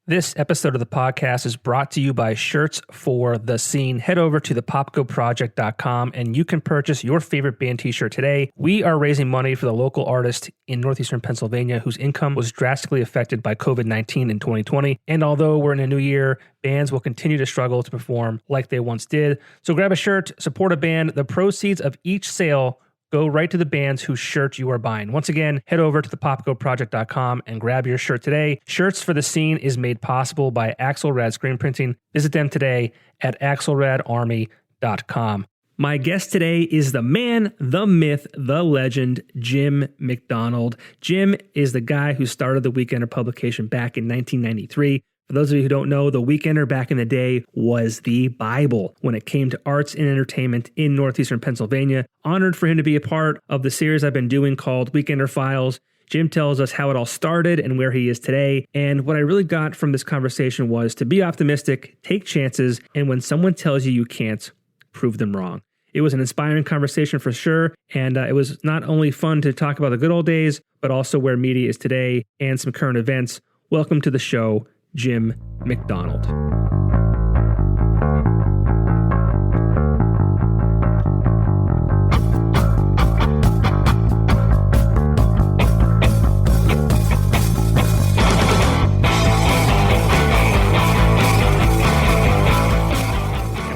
This episode of the podcast is brought to you by Shirts for the Scene. Head over to the popkoproject.com and you can purchase your favorite band t-shirt today. We are raising money for the local artist in northeastern Pennsylvania whose income was drastically affected by COVID-19 in 2020. And although we're in a new year, bands will continue to struggle to perform like they once did. So grab a shirt, support a band. The proceeds of each sale go right to the bands whose shirt you are buying. Once again, head over to thepopkoproject.com and grab your shirt today. Shirts for the Scene is made possible by Axelrad Screen Printing. Visit them today at axelradarmy.com. My guest today is the man, the myth, the legend, Jim McDonald. Jim is the guy who started the Weekender publication back in 1993. For those of you who don't know, the Weekender back in the day was the Bible when it came to arts and entertainment in northeastern Pennsylvania. Honored for him to be a part of the series I've been doing called Weekender Files. Jim tells us how it all started and where he is today. And what I really got from this conversation was to be optimistic, take chances, and when someone tells you you can't, prove them wrong. It was an inspiring conversation for sure, and it was not only fun to talk about the good old days, but also where media is today and some current events. Welcome to the show, Jim McDonald. And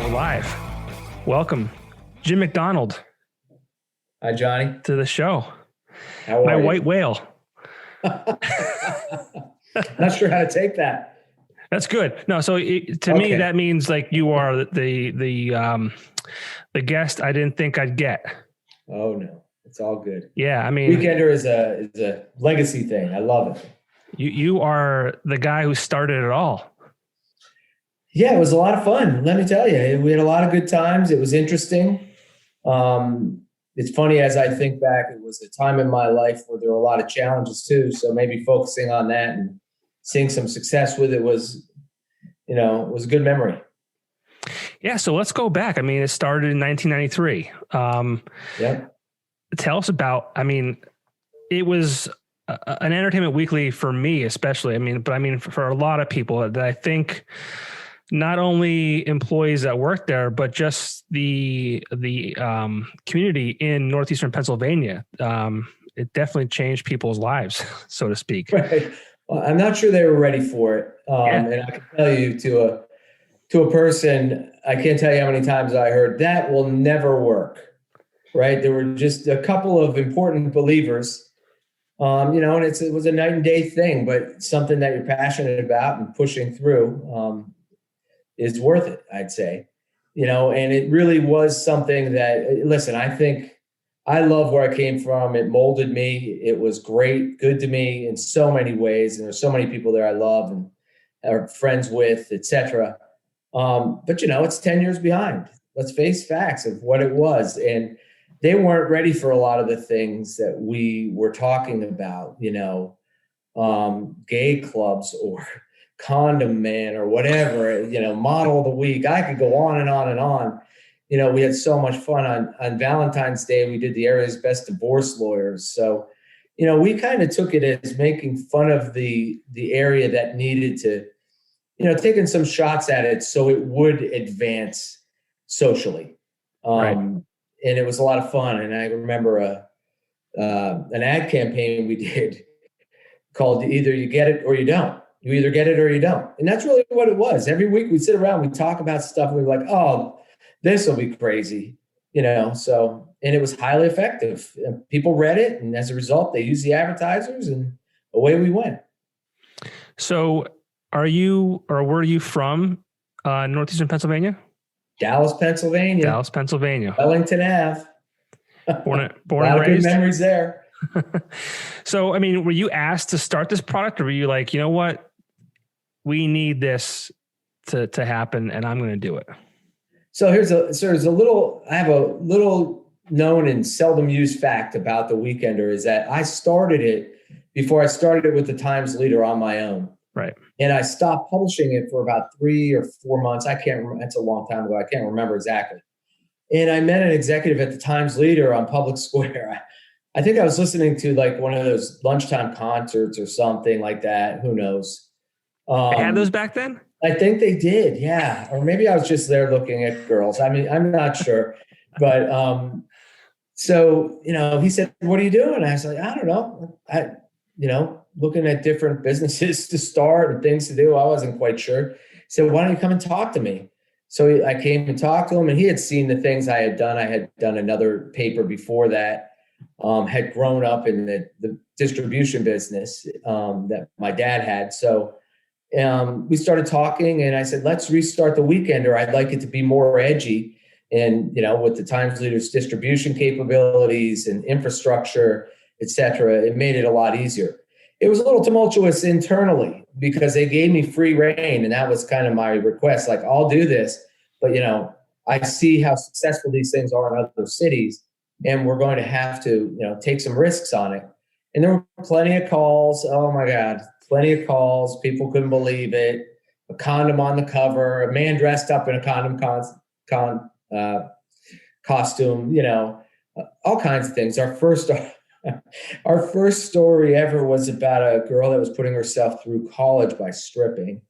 we're live. Welcome, Jim McDonald. Hi, Johnny. To the show. How are My you? white whale. Not sure how to take that. That's good. No, so to me that means like you are the guest I didn't think I'd get. Oh no, it's all good. Yeah, I mean, Weekender is a legacy thing. I love it. You are the guy who started it all. Yeah, it was a lot of fun. Let me tell you, we had a lot of good times. It was interesting. It's funny as I think back. It was a time in my life where there were a lot of challenges too. So maybe focusing on that and seeing some success with it was, it was a good memory. Yeah. So let's go back. I mean, it started in 1993. Yeah. Tell us about, it was an Entertainment Weekly for me, especially. But for a lot of people that I think not only employees that work there, but just the community in northeastern Pennsylvania. It definitely changed people's lives, so to speak. Right. Well, I'm not sure they were ready for it. And I can tell you to a person, I can't tell you how many times I heard that will never work. Right. There were just a couple of important believers, and it was a night and day thing, but something that you're passionate about and pushing through is worth it, I'd say. And it really was something that, listen, I think I love where I came from. It molded me. It was great, good to me in so many ways. And there's so many people there I love and are friends with, et cetera. But, it's 10 years behind. Let's face facts of what it was. And they weren't ready for a lot of the things that we were talking about, gay clubs or Condom Man or whatever, model of the week. I could go on and on and on. We had so much fun on Valentine's Day. We did the area's best divorce lawyers. So, we kind of took it as making fun of the area that needed to, taking some shots at it so it would advance socially. Right. And it was a lot of fun. And I remember an ad campaign we did called Either You Get It or You Don't. You either get it or you don't. And that's really what it was. Every week we'd sit around, we'd talk about stuff. And we'd be like, oh, this will be crazy, So, and it was highly effective. And people read it. And as a result, they used the advertisers and away we went. So were you from northeastern Pennsylvania? Dallas, Pennsylvania. Wellington Ave. Born and a lot of raised. good memories there. So, were you asked to start this product or were you like, you know what? We need this to happen and I'm going to do it. So I have a little known and seldom used fact about the Weekender is that I started it before I started it with the Times Leader on my own. Right. And I stopped publishing it for about 3 or 4 months. I can't remember. That's a long time ago. I can't remember exactly. And I met an executive at the Times Leader on Public Square. I think I was listening to like one of those lunchtime concerts or something like that. Who knows? They had those back then? I think they did, yeah. Or maybe I was just there looking at girls. I mean, I'm not sure. But so, he said, "What are you doing?" I was like, "I don't know. Looking at different businesses to start and things to do." I wasn't quite sure. He said, "Why don't you come and talk to me?" So I came and talked to him, and he had seen the things I had done. I had done another paper before that, had grown up in the distribution business that my dad had. So we started talking, and I said, "Let's restart the Weekender. I'd like it to be more edgy." And, with the Times Leader's distribution capabilities and infrastructure, et cetera, it made it a lot easier. It was a little tumultuous internally because they gave me free reign. And that was kind of my request. Like, I'll do this, but, I see how successful these things are in other cities, and we're going to have to, take some risks on it. And there were plenty of calls. Oh my God, plenty of calls. People couldn't believe it. A condom on the cover, a man dressed up in a condom costume, all kinds of things. Our first story ever was about a girl that was putting herself through college by stripping.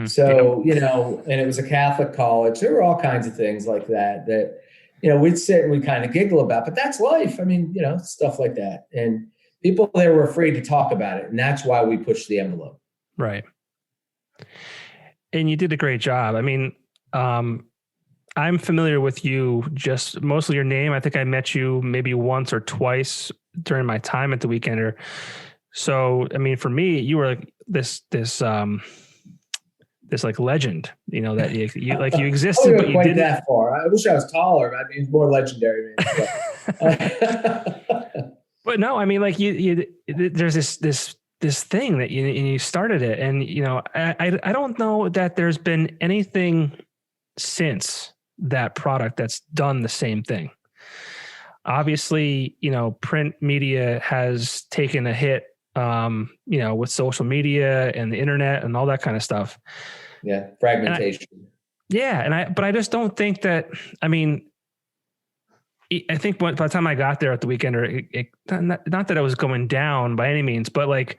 So, and it was a Catholic college. There were all kinds of things like that, we'd sit and we kind of giggle about, but that's life. I mean, stuff like that. And people there were afraid to talk about it. And that's why we pushed the envelope. Right. And you did a great job. I mean, I'm familiar with you, just mostly your name. I think I met you maybe once or twice during my time at the Weekender. So, I mean, for me, you were like this like legend, that you existed, but you didn't that far. I wish I was taller. I'd be more legendary. But no, I mean, like there's this thing that you started it, and I don't know that there's been anything since that product that's done the same thing. Obviously, print media has taken a hit, with social media and the internet and all that kind of stuff. Yeah. Fragmentation. But I just don't think that, I mean, I think by the time I got there at the Weekender, not that I was going down by any means, but like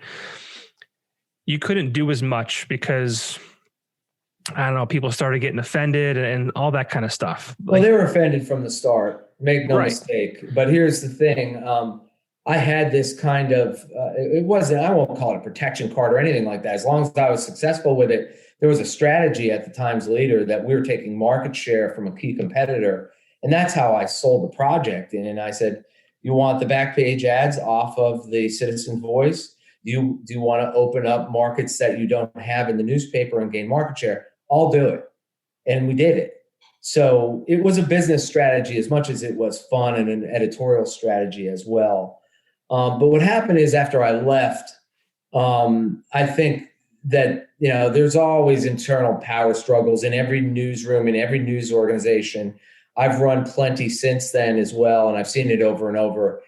you couldn't do as much because I don't know, people started getting offended and all that kind of stuff. Well, they were offended from the start, make no mistake. But here's the thing. I had this kind of, I won't call it a protection card or anything like that. As long as I was successful with it, there was a strategy at the Times Leader that we were taking market share from a key competitor. And that's how I sold the project. And I said, you want the back page ads off of the Citizen Voice? Do you want to open up markets that you don't have in the newspaper and gain market share? I'll do it. And we did it. So it was a business strategy as much as it was fun and an editorial strategy as well. But what happened is after I left, I think that, there's always internal power struggles in every newsroom, in every news organization. I've run plenty since then as well, and I've seen it over and over,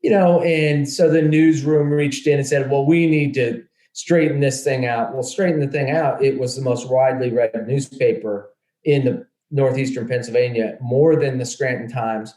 and so the newsroom reached in and said, well, we need to straighten this thing out. Well, straighten the thing out. It was the most widely read newspaper in the Northeastern Pennsylvania, more than the Scranton Times,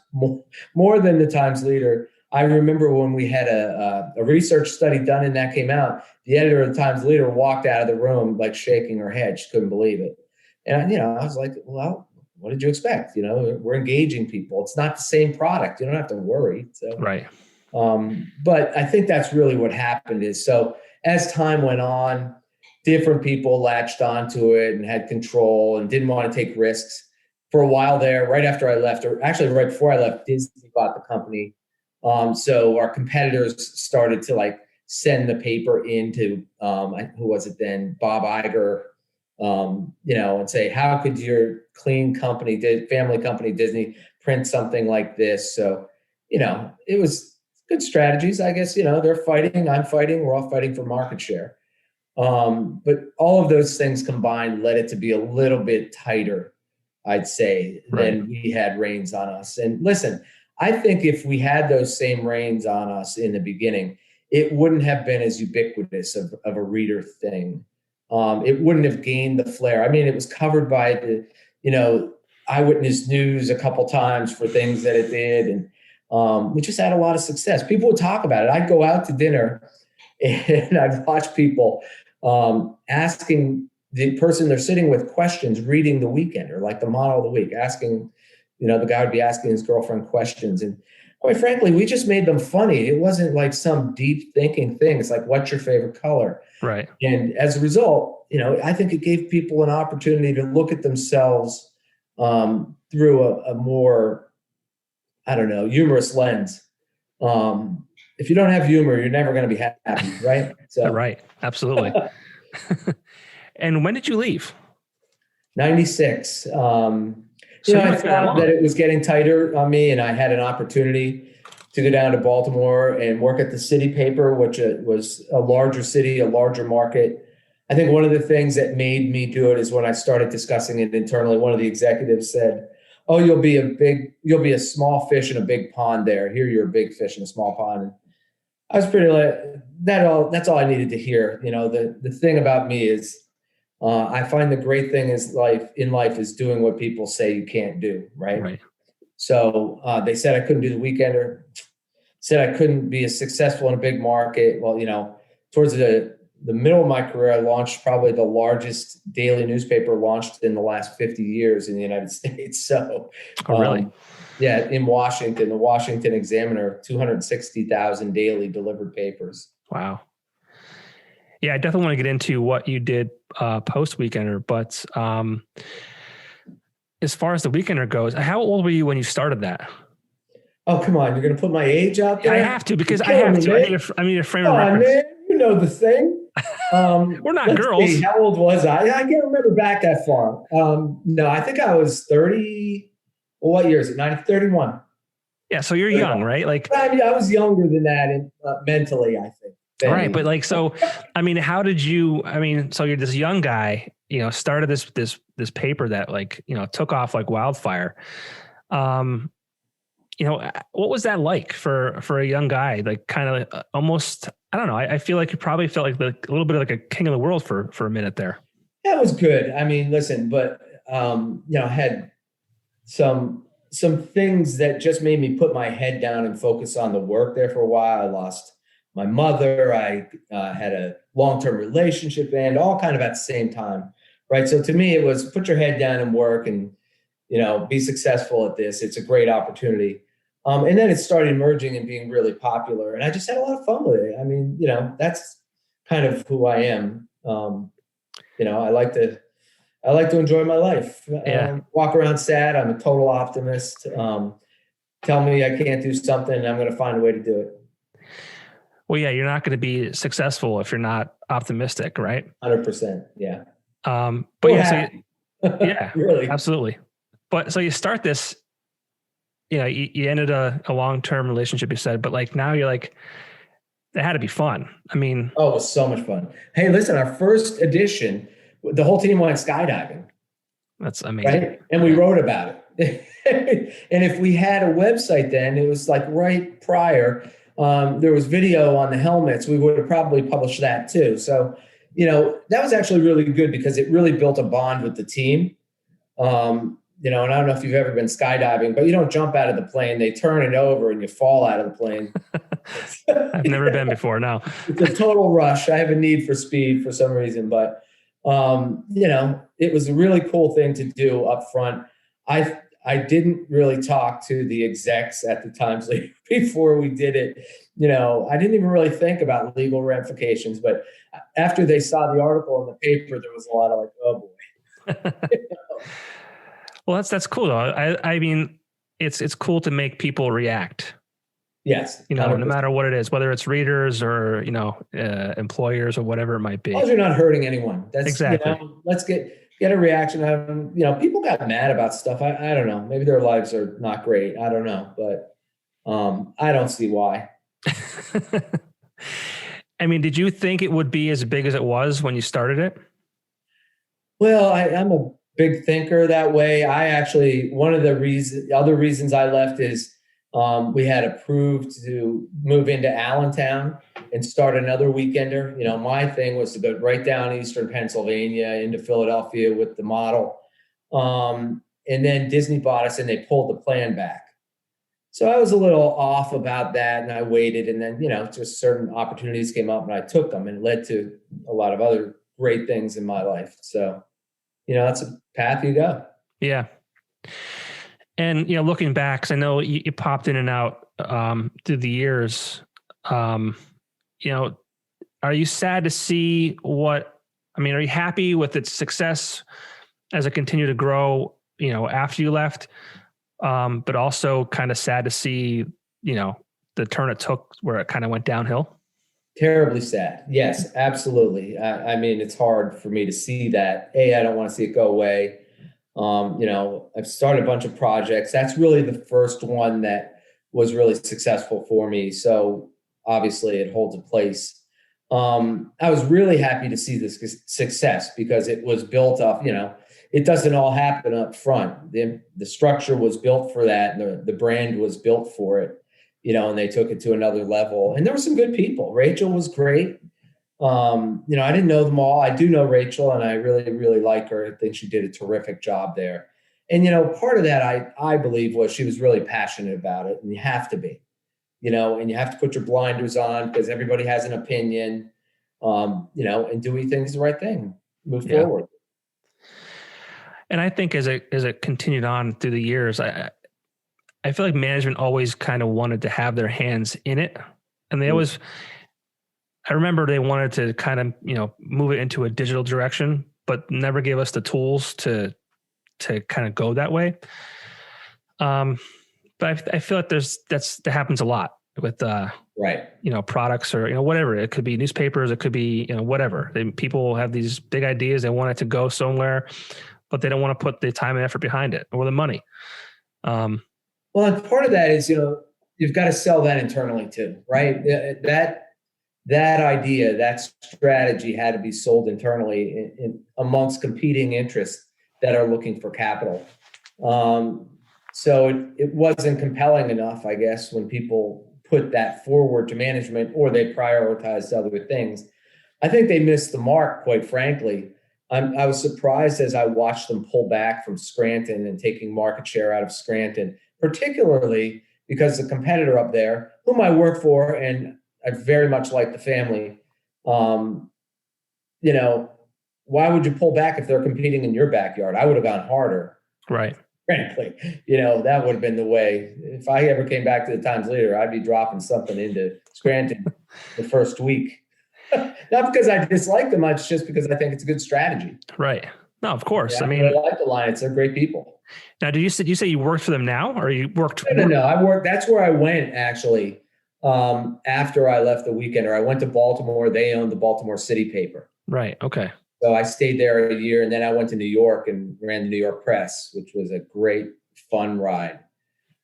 more than the Times Leader. I remember when we had a research study done and that came out, the editor of the Times Leader walked out of the room like shaking her head. She couldn't believe it. And, I was like, well, what did you expect? We're engaging people. It's not the same product. You don't have to worry. So, right. But I think that's really what happened is, so as time went on, different people latched onto it and had control and didn't want to take risks. For a while there, right after I left, or actually right before I left, Disney bought the company. So our competitors started to send the paper into, who was it then? Bob Iger, and say, how could your clean company, family company, Disney, print something like this? So, it was good strategies, I guess. They're fighting, I'm fighting, we're all fighting for market share. But all of those things combined led it to be a little bit tighter, I'd say, than we had reins on us. And listen, I think if we had those same reins on us in the beginning, it wouldn't have been as ubiquitous of a reader thing. It wouldn't have gained the flair. I mean, it was covered by the, Eyewitness News a couple times for things that it did. And we just had a lot of success. People would talk about it. I'd go out to dinner and I'd watch people asking the person they're sitting with questions, reading the Weekender, like the model of the week, asking, the guy would be asking his girlfriend questions. And quite frankly, we just made them funny. It wasn't like some deep thinking thing. It's like, what's your favorite color? Right. And as a result, I think it gave people an opportunity to look at themselves through a more, I don't know, humorous lens. If you don't have humor, you're never going to be happy, right? So, right. Absolutely. And when did you leave? 96. So I thought that it was getting tighter on me, and I had an opportunity to go down to Baltimore and work at the city paper, which was a larger city, a larger market. I think one of the things that made me do it is when I started discussing it internally, one of the executives said, "Oh, you'll be a small fish in a big pond there. Here you're a big fish in a small pond." And I was pretty like that's all I needed to hear. The thing about me is I find the great thing in life is doing what people say you can't do. Right. So they said I couldn't do the Weekender, said I couldn't be as successful in a big market. Well, towards the middle of my career, I launched probably the largest daily newspaper launched in the last 50 years in the United States. So, really? Yeah, in Washington, the Washington Examiner, 260,000 daily delivered papers. Wow. Yeah, I definitely want to get into what you did post Weekender, but as far as the Weekender goes, how old were you when you started that? Oh, come on. You're going to put my age out there? I have to, because I have to. I need a frame of reference. Man, you know the thing. We're not girls. See, how old was I? I can't remember back that far. No, I think I was 30. Well, what year is it? 31. Yeah, so you're young, right? Like, I was younger than that mentally, I think. Right, but how did you? So you're this young guy, started this paper that took off like wildfire. What was that like for a young guy? Like, kind of almost, I don't know. I feel like you probably felt like a little bit like a king of the world for a minute there. Yeah, it was good. Listen, but I had some things that just made me put my head down and focus on the work there for a while. I lost my mother. I had a long-term relationship end, all kind of at the same time, right? So to me, it was put your head down and work and, be successful at this. It's a great opportunity. And then it started emerging and being really popular. And I just had a lot of fun with it. That's kind of who I am. I like to enjoy my life. Walk around sad. I'm a total optimist. Tell me I can't do something, and I'm going to find a way to do it. Well, yeah, you're not going to be successful if you're not optimistic, right? 100%. Yeah. Yeah, really, absolutely. But so you start this, you ended a long-term relationship, you said, but now you're like, it had to be fun. Oh, it was so much fun. Hey, listen, our first edition, the whole team went skydiving. That's amazing. Right? And we wrote about it. And if we had a website then, it was like right prior, there was video on the helmets. We would have probably published that too. So, that was actually really good because it really built a bond with the team. And I don't know if you've ever been skydiving, but you don't jump out of the plane. They turn it over and you fall out of the plane. I've never been before. No, it's a total rush. I have a need for speed for some reason, but it was a really cool thing to do up front. I didn't really talk to the execs at the Times before we did it. I didn't even really think about legal ramifications, but after they saw the article in the paper, there was a lot of like, oh boy. Well, that's cool though. It's cool to make people react. Yes. 100%. No matter what it is, whether it's readers or, employers or whatever it might be. As long as you're not hurting anyone. That's exactly. Let's get a reaction. People got mad about stuff. I don't know. Maybe their lives are not great. I don't know, but I don't see why. Did you think it would be as big as it was when you started it? Well, I'm a big thinker that way. I actually, one of the other reasons I left is we had approved to move into Allentown and start another Weekender. My thing was to go right down Eastern Pennsylvania into Philadelphia with the model. And then Disney bought us and they pulled the plan back. So I was a little off about that, and I waited, and then, just certain opportunities came up and I took them, and it led to a lot of other great things in my life. So, that's a path you go. Yeah. And, looking back, 'cause I know you popped in and out through the years, are you sad to see are you happy with its success as it continued to grow, after you left? But also kind of sad to see, the turn it took where it kind of went downhill. Terribly sad. Yes, absolutely. I mean, it's hard for me to see that. I don't want to see it go away. I've started a bunch of projects. That's really the first one that was really successful for me. So obviously it holds a place. I was really happy to see this success because it was built off, it doesn't all happen up front. The structure was built for that. And the brand was built for it, and they took it to another level. And there were some good people. Rachel was great. I didn't know them all. I do know Rachel, and I really, really like her. I think she did a terrific job there. And, part of that, I believe, was she was really passionate about it. And you have to be, and you have to put your blinders on because everybody has an opinion, and doing things the right thing, move forward. And I think as it continued on through the years, I feel like management always kind of wanted to have their hands in it. And they always, I remember they wanted to kind of, move it into a digital direction, but never gave us the tools to kind of go that way. But I feel like that happens a lot with, right. Products or, whatever. It could be newspapers. It could be, whatever. People have these big ideas. They want it to go somewhere, but they don't want to put the time and effort behind it or the money. Well, and part of that is, you've got to sell that internally too, right? That idea, that strategy had to be sold internally in amongst competing interests that are looking for capital. So it wasn't compelling enough, I guess, when people put that forward to management or they prioritized other things. I think they missed the mark, quite frankly. I was surprised as I watched them pull back from Scranton and taking market share out of Scranton, particularly because the competitor up there, whom I work for, and I very much like the family, why would you pull back if they're competing in your backyard? I would have gone harder. Right. Frankly, that would have been the way. If I ever came back to the Times Leader, I'd be dropping something into Scranton the first week. Not because I dislike them much, just because I think it's a good strategy. Right. No, of course. I mean, I like the Lions. They're great people. Now, did you say you worked for them now, or you worked? No. I worked. That's where I went actually. After I left the Weekender, I went to Baltimore. They owned the Baltimore City paper. Right. Okay. So I stayed there a year, and then I went to New York and ran the New York Press, which was a great, fun ride,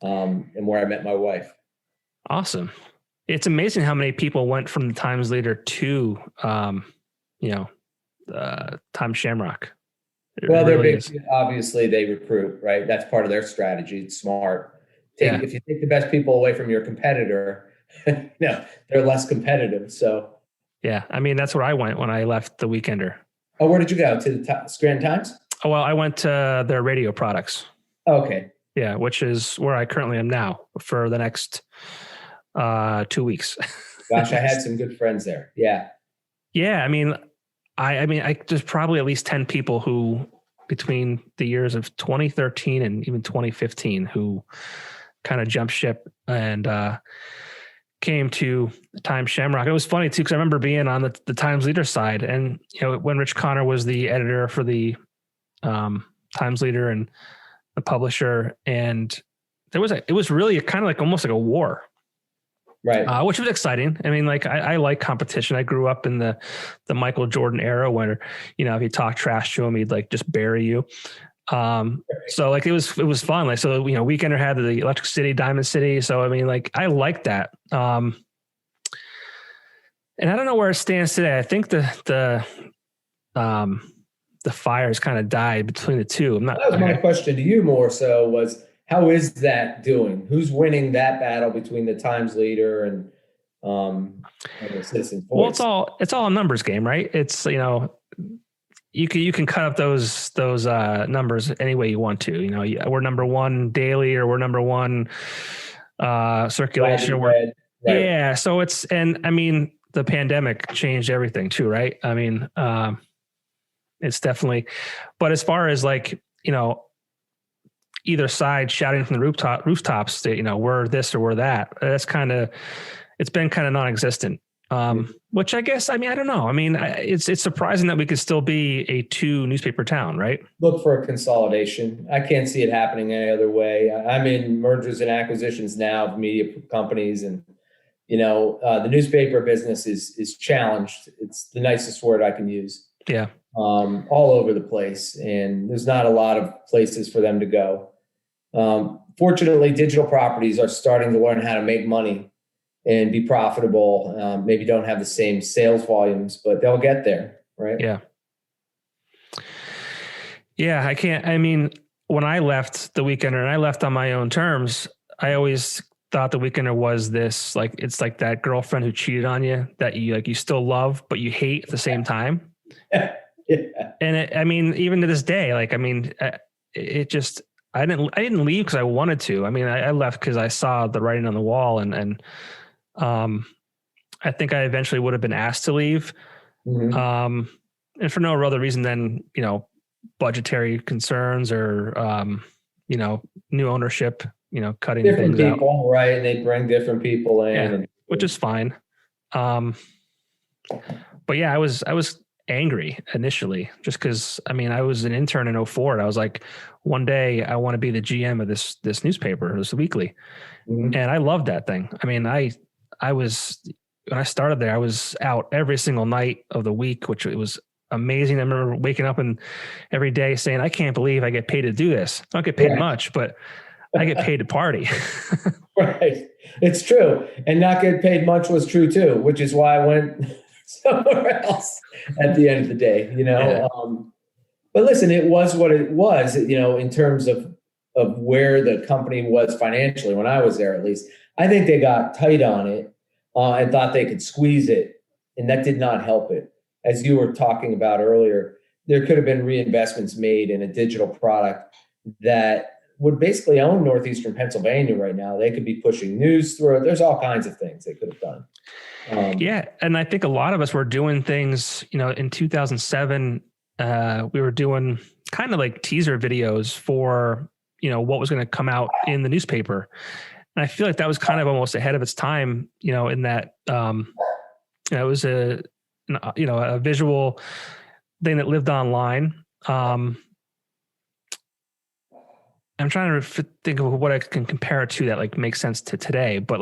and where I met my wife. Awesome. It's amazing how many people went from the Times Leader to, Times Shamrock. Well, they're big. Obviously, they recruit, right? That's part of their strategy. It's smart. If you take the best people away from your competitor, they're less competitive. So, yeah, I mean, that's where I went when I left the Weekender. Oh, where did you go? To the Scranton Times? Oh, well, I went to their radio products. Okay. Yeah, which is where I currently am now for the next 2 weeks. Gosh, I had some good friends there. Yeah. Yeah, I mean, there's probably at least 10 people who, between the years of 2013 and even 2015, who kind of jumped ship and came to Times Shamrock. It was funny too, because I remember being on the Times Leader side, and when Rich Connor was the editor for the Times Leader and the publisher, and it was really kind of like almost like a war. Right. Which was exciting. I mean, like I like competition. I grew up in the Michael Jordan era where, if you talk trash to him, he'd like just bury you. So like it was fun. Like, so, Weekender had the Electric City, Diamond City. So, I mean, like I like that. And I don't know where it stands today. I think the fire has kind of died between the two. That was my question to you more so was, how is that doing? Who's winning that battle between the Times Leader and the Citizen Voice? Well, it's all a numbers game, right? It's, you can cut up those numbers any way you want to. We're number one daily, or we're number one circulation. Right. Yeah. So the pandemic changed everything too, right? It's definitely, but as far as either side shouting from the rooftops that, we're this or we're that, it's been kind of non-existent. Which I guess, I don't know. It's surprising that we could still be a 2 newspaper town, right? Look for a consolidation. I can't see it happening any other way. I'm in mergers and acquisitions now of media companies, and the newspaper business is challenged. It's the nicest word I can use. Yeah. All over the place, and there's not a lot of places for them to go. Fortunately, digital properties are starting to learn how to make money and be profitable. Maybe don't have the same sales volumes, but they'll get there, right? Yeah. Yeah, I can't. When I left the Weekender and I left on my own terms, I always thought the Weekender was this, it's like that girlfriend who cheated on you that you still love, but you hate at the same time. Yeah. And even to this day, it just, I didn't leave because I wanted to. I left because I saw the writing on the wall, and I think I eventually would have been asked to leave. Mm-hmm. And for no other reason than, budgetary concerns or, new ownership, cutting different things people, out. right? And they bring different people in, yeah, which is fine. But yeah, I was angry initially just because, I was an intern in 2004 and I was like, one day I want to be the GM of this newspaper, this weekly. Mm-hmm. And I loved that thing. I was, when I started there, I was out every single night of the week, which it was amazing. I remember waking up and every day saying, I can't believe I get paid to do this. I don't get paid much, but I get paid to party. Right. It's true. And not get paid much was true too, which is why I went somewhere else at the end of the day, Yeah. But listen, it was what it was, in terms of where the company was financially when I was there, at least. I think they got tight on it and thought they could squeeze it. And that did not help it. As you were talking about earlier, there could have been reinvestments made in a digital product that would basically own Northeastern Pennsylvania right now. They could be pushing news through it. There's all kinds of things they could have done. Yeah. And I think a lot of us were doing things, in 2007, we were doing kind of like teaser videos for, what was going to come out in the newspaper. And I feel like that was kind of almost ahead of its time, in that, it was a visual thing that lived online. I'm trying to think of what I can compare it to that makes sense to today, but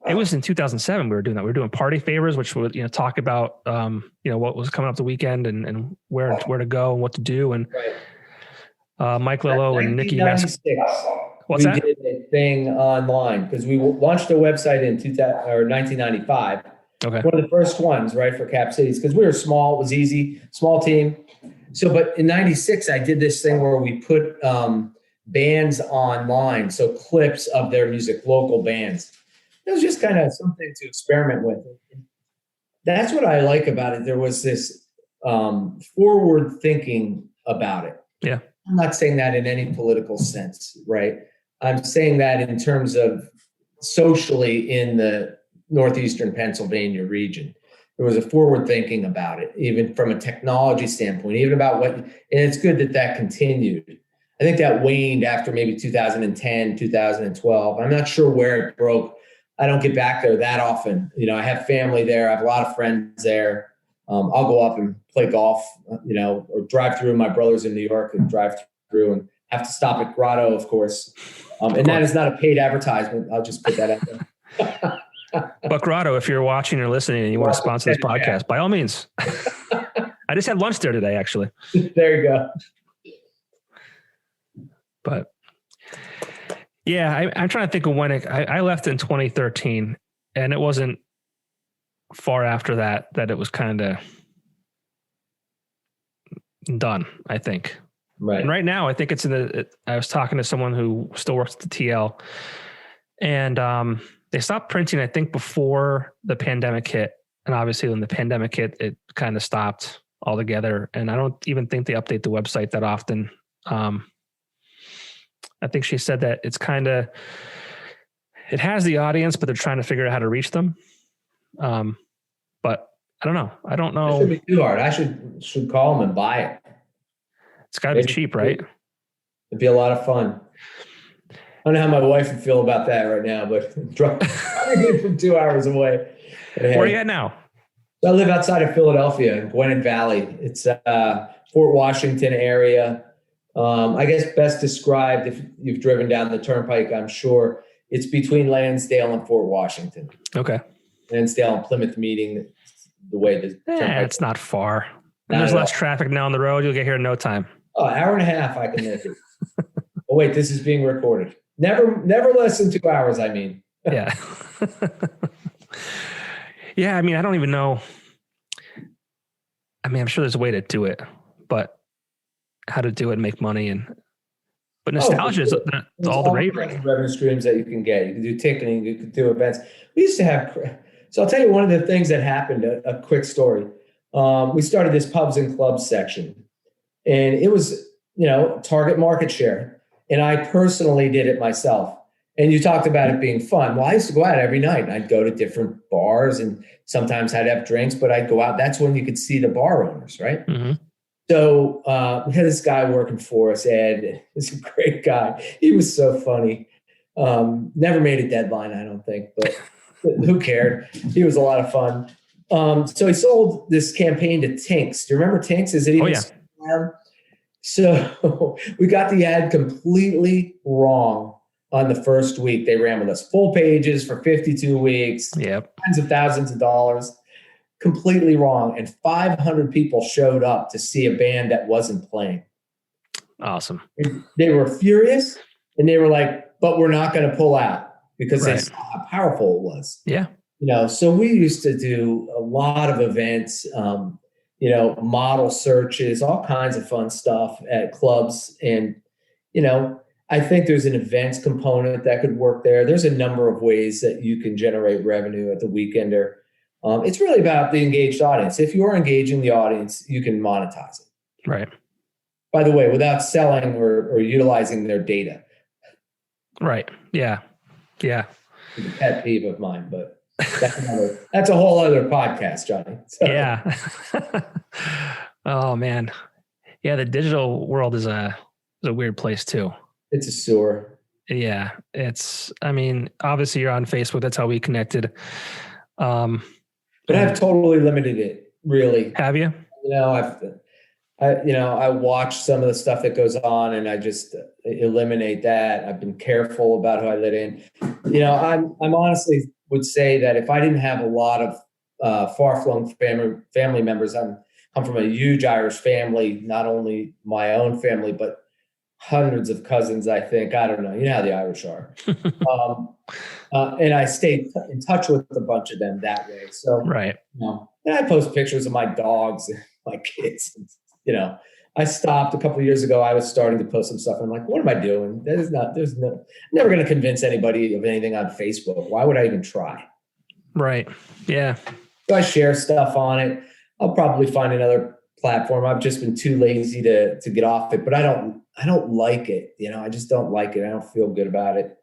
it was in 2007 we were doing that. We were doing party favors, which would talk about what was coming up the weekend and where to go and what to do. And Mike Lillo and Nikki Mess. What's that? We did a thing online because we launched a website in 1995. Okay. One of the first ones, right, for Cap Cities, because we were small. It was easy, small team. So, but in 96, I did this thing where we put bands online, so clips of their music, local bands. It was just kind of something to experiment with. That's what I like about it. There was this forward thinking about it. Yeah. I'm not saying that in any political sense, right? I'm saying that in terms of socially in the Northeastern Pennsylvania region. There was a forward thinking about it, even from a technology standpoint, even about and it's good that continued. I think that waned after maybe 2010, 2012. I'm not sure where it broke. I don't get back there that often. I have family there. I have a lot of friends there. I'll go up and play golf, or drive through. My brother's in New York and drive through and have to stop at Grotto, of course. And that is not a paid advertisement. I'll just put that out there. But Grotto, if you're watching or listening and you want to sponsor this podcast, by all means. I just had lunch there today, actually. There you go. But yeah, I'm trying to think of when I left in 2013, and it wasn't far after that it was kind of done, I think. Right. And right now, I think it's I was talking to someone who still works at the TL, and they stopped printing, I think, before the pandemic hit. And obviously when the pandemic hit, it kind of stopped altogether. And I don't even think they update the website that often. I think she said that it's kind of, it has the audience, but they're trying to figure out how to reach them. But I don't know. I don't know. It should be too hard. I should call them and buy it. It's got to be cheap, right? It'd be a lot of fun. I don't know how my wife would feel about that right now, but driving from 2 hours away. Where are you at now? I live outside of Philadelphia in Gwinnett Valley. It's Fort Washington area. I guess best described, if you've driven down the turnpike, I'm sure it's between Lansdale and Fort Washington. Okay. Lansdale and Plymouth meeting the way the turnpike. It's not far. And there's less traffic now on the road. You'll get here in no time. Oh, hour and a half I can make it. Oh, wait, this is being recorded. Never less than 2 hours, I mean. Yeah. Yeah, I mean, I don't even know. I mean, I'm sure there's a way to do it, but how to do it and make money but nostalgia is all the rage. Revenue streams that you can get. You can do ticketing, you can do events. We used to have, so I'll tell you one of the things that happened, a quick story. We started this pubs and clubs section, and it was, target market share. And I personally did it myself. And you talked about it being fun. Well, I used to go out every night, and I'd go to different bars, and sometimes I'd have drinks, but I'd go out. That's when you could see the bar owners, right? Mm-hmm. So we had this guy working for us, Ed. He's a great guy. He was so funny. Never made a deadline, I don't think, but who cared? He was a lot of fun. So he sold this campaign to Tinks. Do you remember Tinks? Is it even around? So we got the ad completely wrong on the first week. They ran with us full pages for 52 weeks, tens of thousands of dollars, completely wrong. And 500 people showed up to see a band that wasn't playing. Awesome. They were furious, and they were like, but we're not going to pull out, because they saw how powerful it was. Yeah. So we used to do a lot of events, model searches, all kinds of fun stuff at clubs. And, I think there's an events component that could work there. There's a number of ways that you can generate revenue at the Weekender. It's really about the engaged audience. If you're engaging the audience, you can monetize it. Right. By the way, without selling or utilizing their data. Right. Yeah. Yeah. It's a pet peeve of mine, but that's a whole other podcast, Johnny. So. Yeah. Oh man. Yeah. The digital world is a weird place too. It's a sewer. Yeah. Obviously you're on Facebook. That's how we connected. But I've totally limited it, really. Have you? I watch some of the stuff that goes on, and I just eliminate that. I've been careful about who I let in. I'm honestly would say that if I didn't have a lot of far-flung family members, I'm from a huge Irish family, not only my own family, but hundreds of cousins, I think. I don't know. You know how the Irish are. And I stayed in touch with a bunch of them that way. So, right. And I post pictures of my dogs and my kids. I stopped a couple of years ago. I was starting to post some stuff. And I'm like, what am I doing? I'm never going to convince anybody of anything on Facebook. Why would I even try? Right. Yeah. So I share stuff on it. I'll probably find another platform. I've just been too lazy to get off it, but I don't like it. I just don't like it. I don't feel good about it.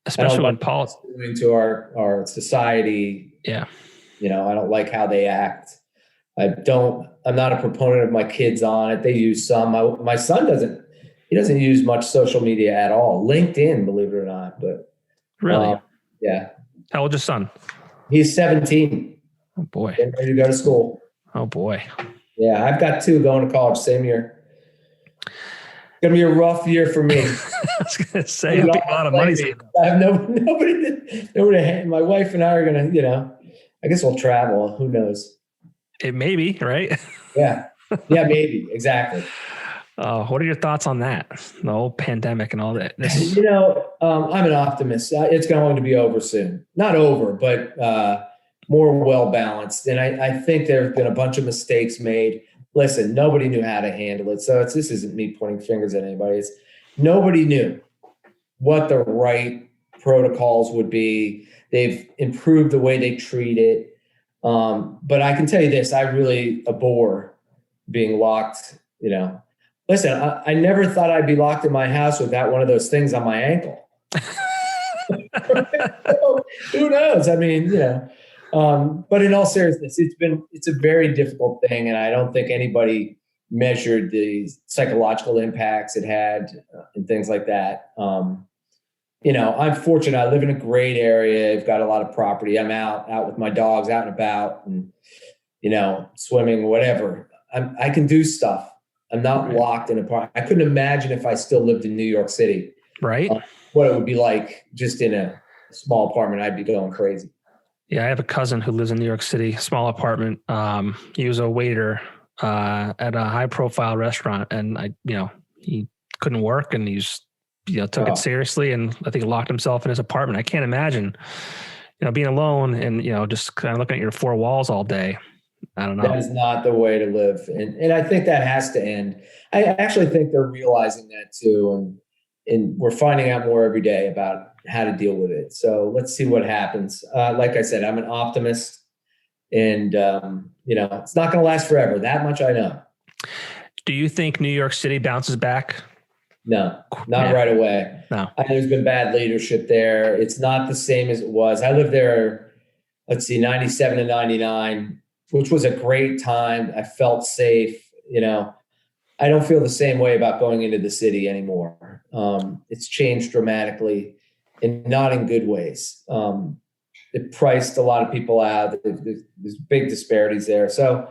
Especially when politics into our society. Yeah. I don't like how they act. I'm not a proponent of my kids on it. They use some. My son doesn't use much social media at all. LinkedIn, believe it or not. But really? Yeah. How old is your son? He's 17. Oh boy. Getting ready to go to school. Oh boy. Yeah. I've got 2 going to college same year. It's going to be a rough year for me. I was going to say, a lot of money. I have nobody to, my wife and I are going to, I guess we'll travel. Who knows? It may be, right? Yeah. Yeah, maybe. Exactly. What are your thoughts on that? The whole pandemic and all that. I'm an optimist. It's going to be over soon. Not over, but more well-balanced. And I think there have been a bunch of mistakes made. Listen, nobody knew how to handle it. So this isn't me pointing fingers at anybody. It's nobody knew what the right protocols would be. They've improved the way they treat it. But I can tell you this, I really abhor being locked, Listen, I never thought I'd be locked in my house without one of those things on my ankle. So, who knows? I mean, but in all seriousness, it's a very difficult thing, and I don't think anybody measured the psychological impacts it had and things like that. I'm fortunate. I live in a great area. I've got a lot of property. I'm out with my dogs, out and about, and swimming, whatever. I can do stuff. I'm not locked in a park. I couldn't imagine if I still lived in New York City, right? What it would be like just in a small apartment. I'd be going crazy. Yeah, I have a cousin who lives in New York City, small apartment. He was a waiter at a high-profile restaurant, and he couldn't work, and he's took it seriously, and I think he locked himself in his apartment. I can't imagine, being alone and just kind of looking at your four walls all day. I don't know. That is not the way to live, and I think that has to end. I actually think they're realizing that too, and we're finding out more every day about how to deal with it. So let's see what happens. Like I said, I'm an optimist, and it's not going to last forever. That much I know. Do you think New York City bounces back? No, not right away. No. There's been bad leadership there. It's not the same as it was. I lived there, 97 to 99, which was a great time. I felt safe. I don't feel the same way about going into the city anymore. It's changed dramatically and not in good ways. It priced a lot of people out. There's big disparities there. So,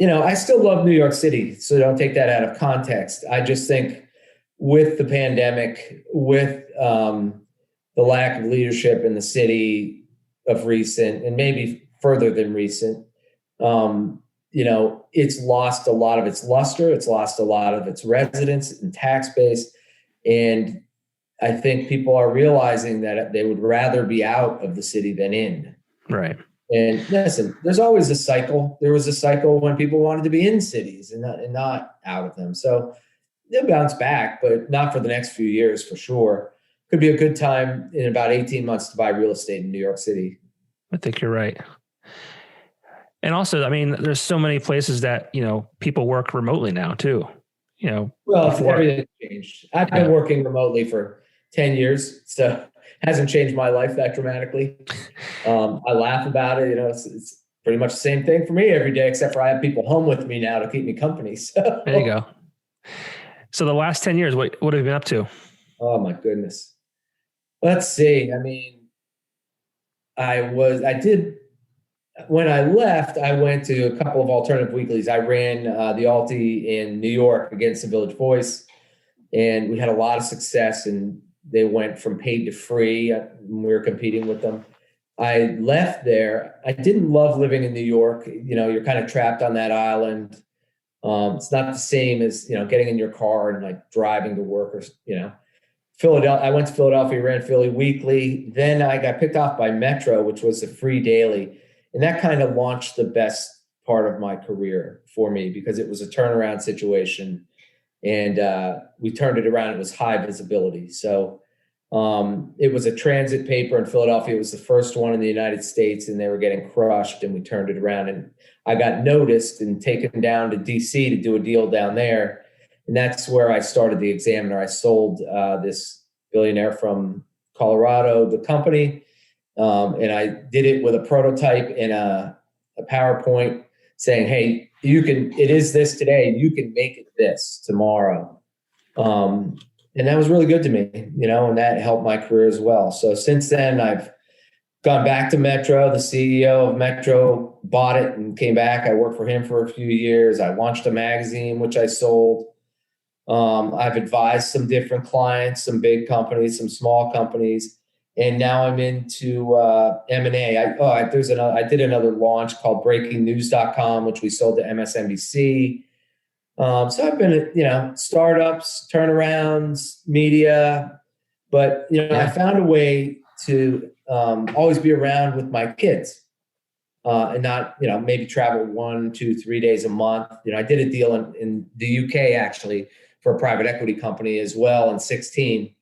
I still love New York City. So don't take that out of context. I just think with the pandemic, with the lack of leadership in the city of recent, and maybe further than recent, it's lost a lot of its luster. It's lost a lot of its residents and tax base. And I think people are realizing that they would rather be out of the city than in. Right. And listen, there's always a cycle. There was a cycle when people wanted to be in cities and not out of them. So they'll bounce back, but not for the next few years for sure. Could be a good time in about 18 months to buy real estate in New York City. I think you're right. And also, there's so many places that, people work remotely now too. Everything changed. I've been working remotely for 10 years, so it hasn't changed my life that dramatically. I laugh about it. It's pretty much the same thing for me every day, except for I have people home with me now to keep me company. So. There you go. So the last 10 years, what have you been up to? Oh my goodness. Let's see. When I left, I went to a couple of alternative weeklies. I ran the Alti in New York against the Village Voice, and we had a lot of success, and they went from paid to free. We were competing with them. I left there. I didn't love living in New York. You're kind of trapped on that island. It's not the same as, getting in your car and like driving to work or, Philadelphia. I went to Philadelphia, ran Philly Weekly. Then I got picked off by Metro, which was a free daily. And that kind of launched the best part of my career for me because it was a turnaround situation. And we turned it around. It was high visibility. So it was a transit paper in Philadelphia. It was the first one in the United States, and they were getting crushed, and we turned it around. And I got noticed and taken down to DC to do a deal down there. And that's where I started the Examiner. I sold this billionaire from Colorado the company. And I did it with a prototype and a PowerPoint saying, hey, it is this today. You can make it this tomorrow. And that was really good to me, and that helped my career as well. So since then, I've gone back to Metro. The CEO of Metro bought it and came back. I worked for him for a few years. I launched a magazine, which I sold. I've advised some different clients, some big companies, some small companies. And now I'm into M&A. I did another launch called breakingnews.com, which we sold to MSNBC. So I've been at, startups, turnarounds, media, but, I found a way to always be around with my kids and not, maybe travel 1, 2, 3 days a month. I did a deal in the UK actually for a private equity company as well in 2016.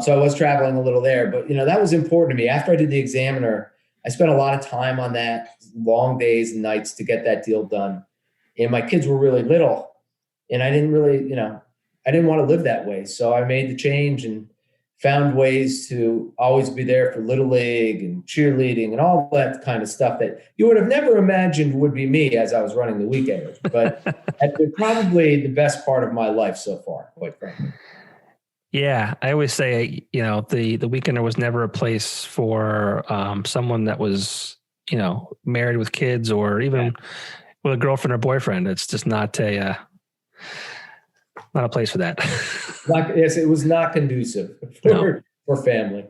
So I was traveling a little there, but, that was important to me. After I did the Examiner, I spent a lot of time on that, long days and nights to get that deal done. And my kids were really little. And I didn't really, I didn't want to live that way. So I made the change and found ways to always be there for Little League and cheerleading and all that kind of stuff that you would have never imagined would be me as I was running the weekend. But that's been probably the best part of my life so far, quite frankly. Yeah, I always say, the Weekender was never a place for someone that was, married with kids or even with a girlfriend or boyfriend. It's just not a place for that. Yes, it was not conducive for family.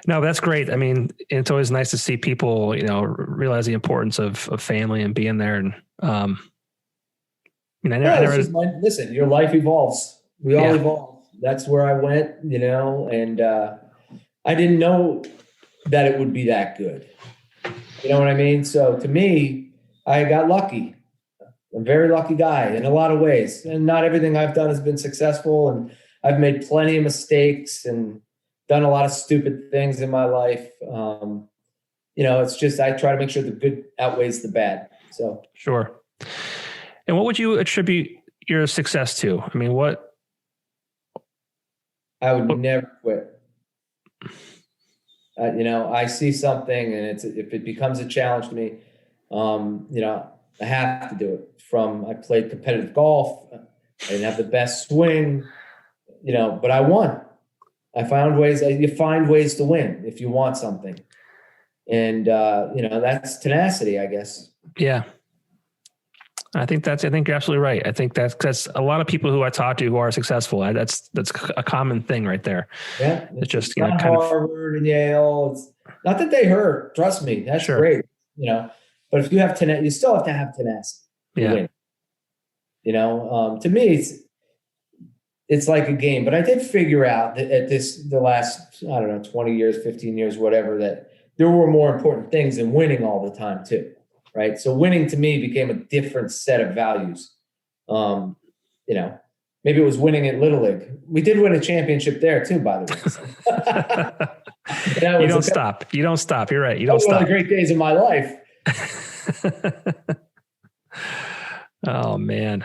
No, that's great. I mean, it's always nice to see people, realize the importance of family and being there. And listen, your life evolves. We all evolve. That's where I went, and I didn't know that it would be that good. You know what I mean? So to me, I got lucky. I'm a very lucky guy in a lot of ways. And not everything I've done has been successful. And I've made plenty of mistakes and done a lot of stupid things in my life. It's just I try to make sure the good outweighs the bad. So sure. And what would you attribute your success to? I mean, I would never quit. I see something, and if it becomes a challenge to me, I have to do it. I played competitive golf. I didn't have the best swing, but I won. I found ways. You find ways to win if you want something, and that's tenacity, I guess. Yeah. I think you're absolutely right. I think that's a lot of people who I talk to who are successful. That's a common thing right there. Yeah. It's just, not Harvard and Yale. It's not that they hurt. Trust me. That's great. But if you have tenacity, you still have to have tenacity. Yeah. To me, it's like a game, but I did figure out that the last, 20 years, 15 years, whatever, that there were more important things than winning all the time too. Right. So winning to me became a different set of values. Maybe it was winning at Little League. We did win a championship there too, by the way. You don't stop. You don't stop. You're right. You don't stop. One of the great days of my life. Oh man.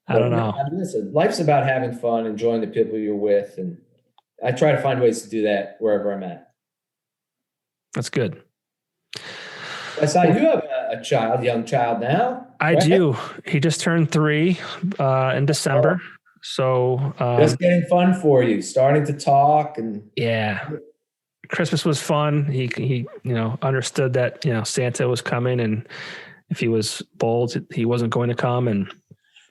I don't know. Listen, life's about having fun, enjoying the people you're with. And I try to find ways to do that wherever I'm at. That's good. I saw you have a young child now. I do. He just turned 3 in December. So just getting fun for you, starting to talk and Christmas was fun. He understood that, Santa was coming, and if he was bold, he wasn't going to come, and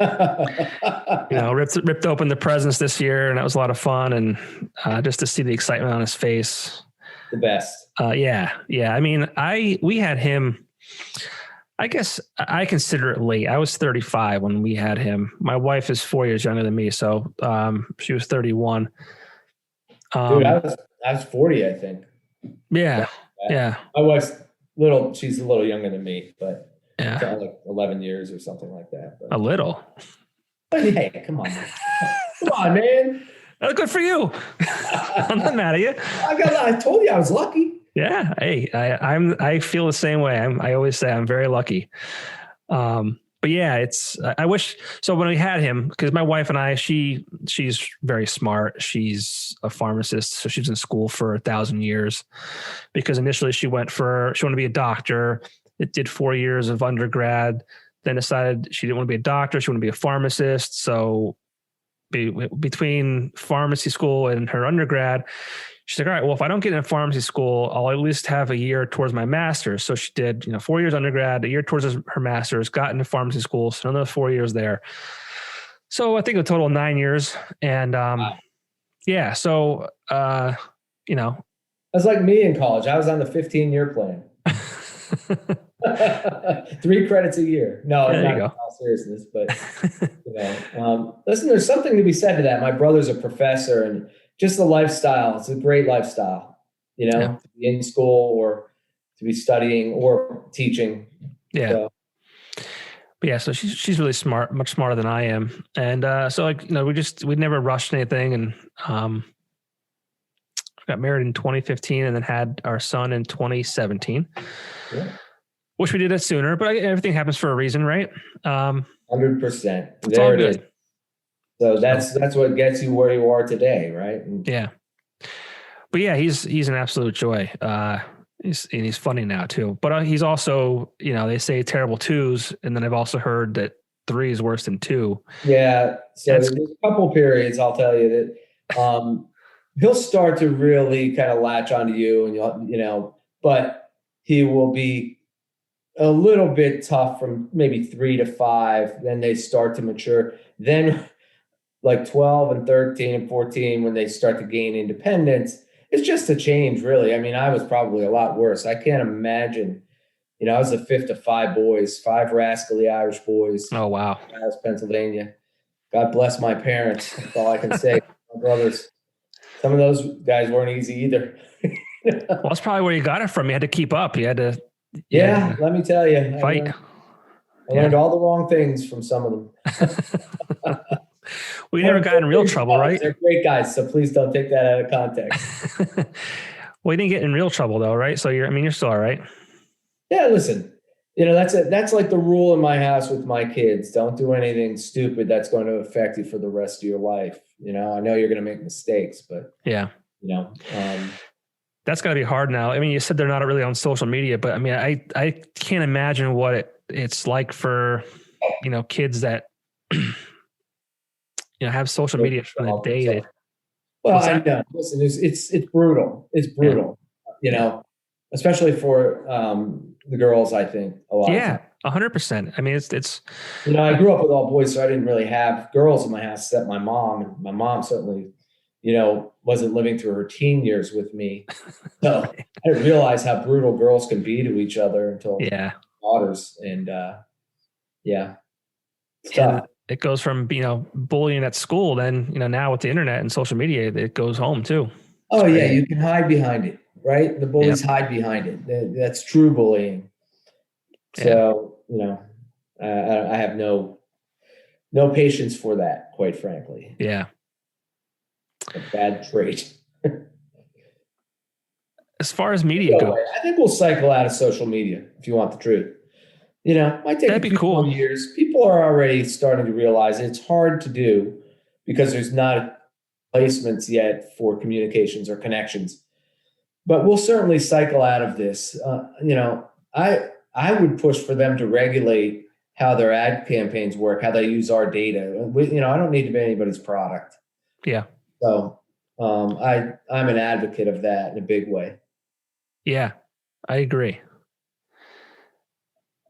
ripped open the presents this year, and that was a lot of fun. And just to see the excitement on his face. The best. Yeah. I mean, we had him, I guess I consider it late. I was 35 when we had him. My wife is 4 years younger than me. So, she was 31. Dude, I was 40, I think. Yeah. My wife's she's a little younger than me, but like 11 years or something like that. But. A little. Hey, come on. Come on, man. That's good for you. I'm not mad at you. I told you I was lucky. Yeah. Hey, I feel the same way. I always say I'm very lucky. But yeah, I wish, so when we had him, because my wife and I, she's very smart. She's a pharmacist. So she was in school for 1,000 years, because initially she wanted to be a doctor. It did 4 years of undergrad, then decided she didn't want to be a doctor. She wanted to be a pharmacist. So between pharmacy school and her undergrad, she's like, all right, well, if I don't get into pharmacy school, I'll at least have a year towards my master's. So she did, 4 years undergrad, a year towards her master's, got into pharmacy school. So another 4 years there. So I think a total of 9 years. And wow. So, that's like me in college. I was on the 15-year plan. 3 credits a year. No, not in all seriousness, but listen, there's something to be said to that. My brother's a professor, and just the lifestyle. It's a great lifestyle, to be in school or to be studying or teaching. Yeah. So she's really smart, much smarter than I am. And we never rushed anything, and got married in 2015 and then had our son in 2017. Yeah. Wish we did it sooner, but everything happens for a reason, right? 100%. It's all good. So that's what gets you where you are today, right? Yeah. But yeah, he's an absolute joy. He's funny now too. But he's also, they say terrible twos, and then I've also heard that 3 is worse than 2. Yeah. So there's a couple periods, I'll tell you that he'll start to really kind of latch onto you, and but he will be a little bit tough from maybe 3 to 5. Then they start to mature. Then like 12 and 13 and 14, when they start to gain independence, it's just a change, really. I mean, I was probably a lot worse. I can't imagine. I was the 5th of 5 boys, 5 rascally Irish boys. Oh, wow. Dallas, Pennsylvania. God bless my parents. That's all I can say. My brothers, some of those guys weren't easy either. Well, that's probably where you got it from. You had to keep up. You had to. Let me tell you. Fight. I learned all the wrong things from some of them. We never got in real trouble, right? They're great guys, so please don't take that out of context. Well, you didn't get in real trouble though, right? So you're still all right. Yeah, listen, that's like the rule in my house with my kids. Don't do anything stupid that's going to affect you for the rest of your life. I know you're going to make mistakes, but yeah, that's got to be hard now. I mean, you said they're not really on social media, but I mean, I can't imagine what it's like for, kids that, have social media from the day that. Well, I know. Listen, it's brutal. It's brutal, especially for the girls, I think, a lot. Yeah, 100%. I mean, it's. I grew up with all boys, so I didn't really have girls in my house except my mom. My mom certainly, wasn't living through her teen years with me. So I didn't realize how brutal girls can be to each other until daughters. And it's tough. It goes from, bullying at school, then, now with the internet and social media, it goes home too. Oh, yeah. You can hide behind it, right? The bullies hide behind it. That's true bullying. So, I have no patience for that, quite frankly. Yeah. A bad trait. As far as media goes, I think we'll cycle out of social media, if you want the truth. Might take that'd a be cool. few years. People are already starting to realize it's hard to do because there's not placements yet for communications or connections. But we'll certainly cycle out of this. I would push for them to regulate how their ad campaigns work, how they use our data. I don't need to be anybody's product. Yeah. So I'm an advocate of that in a big way. Yeah, I agree.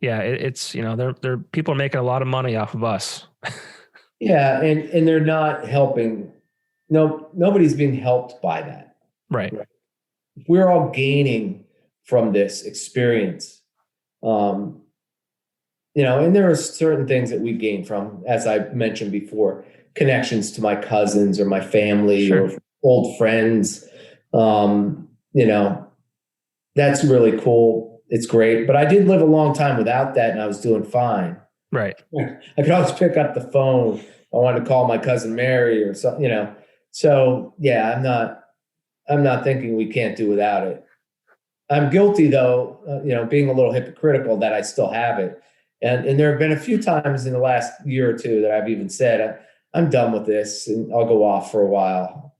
Yeah, it's they're people are making a lot of money off of us. Yeah, and they're not helping. No, nobody's being helped by that. Right. We're all gaining from this experience. And there are certain things that we gain from, as I mentioned before, connections to my cousins or my family or old friends. That's really cool. It's great. But I did live a long time without that, and I was doing fine. Right. I could always pick up the phone. I wanted to call my cousin Mary or something, So yeah, I'm not thinking we can't do without it. I'm guilty though, being a little hypocritical that I still have it. And there have been a few times in the last year or two that I've even said, I'm done with this and I'll go off for a while.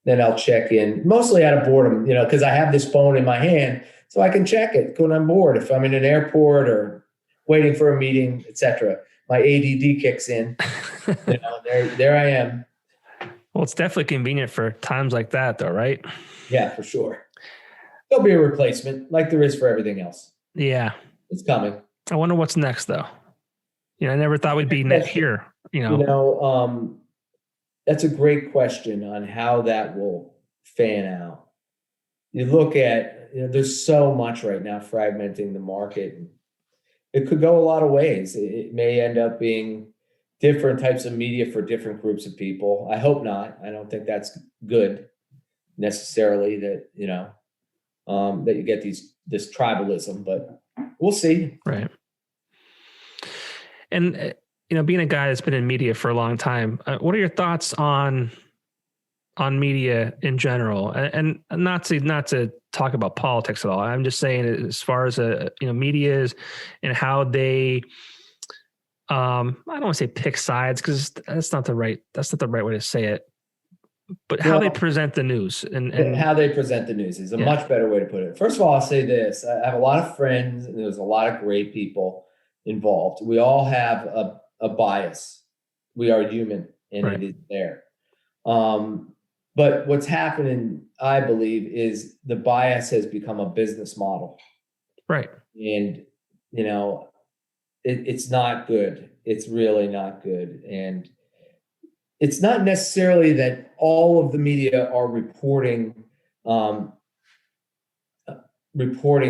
Then I'll check in, mostly out of boredom, because I have this phone in my hand so I can check it when I'm bored. If I'm in an airport or waiting for a meeting, etc. My ADD kicks in. There I am. Well, it's definitely convenient for times like that though, right? Yeah, for sure. There'll be a replacement like there is for everything else. Yeah. It's coming. I wonder what's next though. I never thought we'd be net here, That's a great question on how that will fan out. You look at, there's so much right now fragmenting the market. It could go a lot of ways. It may end up being different types of media for different groups of people. I hope not. I don't think that's good necessarily that, that you get this tribalism, but we'll see. Right. And, being a guy that's been in media for a long time, what are your thoughts on media in general? And not to talk about politics at all. I'm just saying as far as, media is and how they I don't want to say pick sides because that's not the right way to say it. But how they present the news and how they present the news is a much better way to put it. First of all, I'll say this. I have a lot of friends and there's a lot of great people involved. We all have a bias. We are human and it is there. But what's happening, I believe, is the bias has become a business model. Right. And, it's not good. It's really not good. And it's not necessarily that all of the media are reporting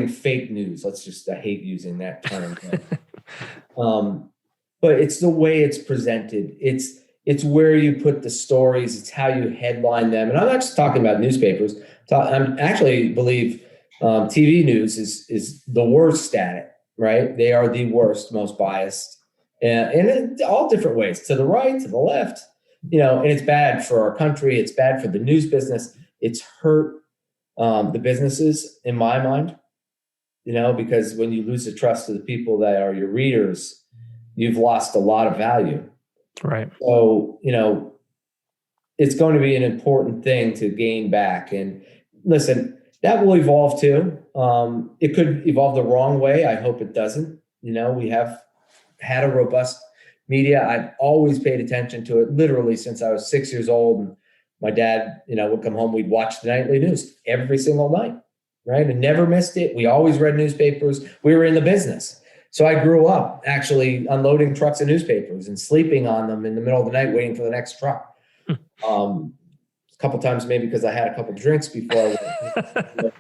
fake news. I hate using that term. But it's the way it's presented. It's where you put the stories. It's how you headline them. And I'm not just talking about newspapers. I actually believe TV news is the worst at it, right? They are the worst, most biased. And in all different ways, to the right, to the left, and it's bad for our country. It's bad for the news business. It's hurt the businesses, in my mind, because when you lose the trust of the people that are your readers, you've lost a lot of value. Right. So, it's going to be an important thing to gain back. And listen, that will evolve too. It could evolve the wrong way. I hope it doesn't. We have had a robust media. I've always paid attention to it literally since I was 6 years old. And my dad, would come home. We'd watch the nightly news every single night, right? And never missed it. We always read newspapers. We were in the business. So I grew up actually unloading trucks of newspapers and sleeping on them in the middle of the night, waiting for the next truck. A couple times, maybe because I had a couple drinks before I went.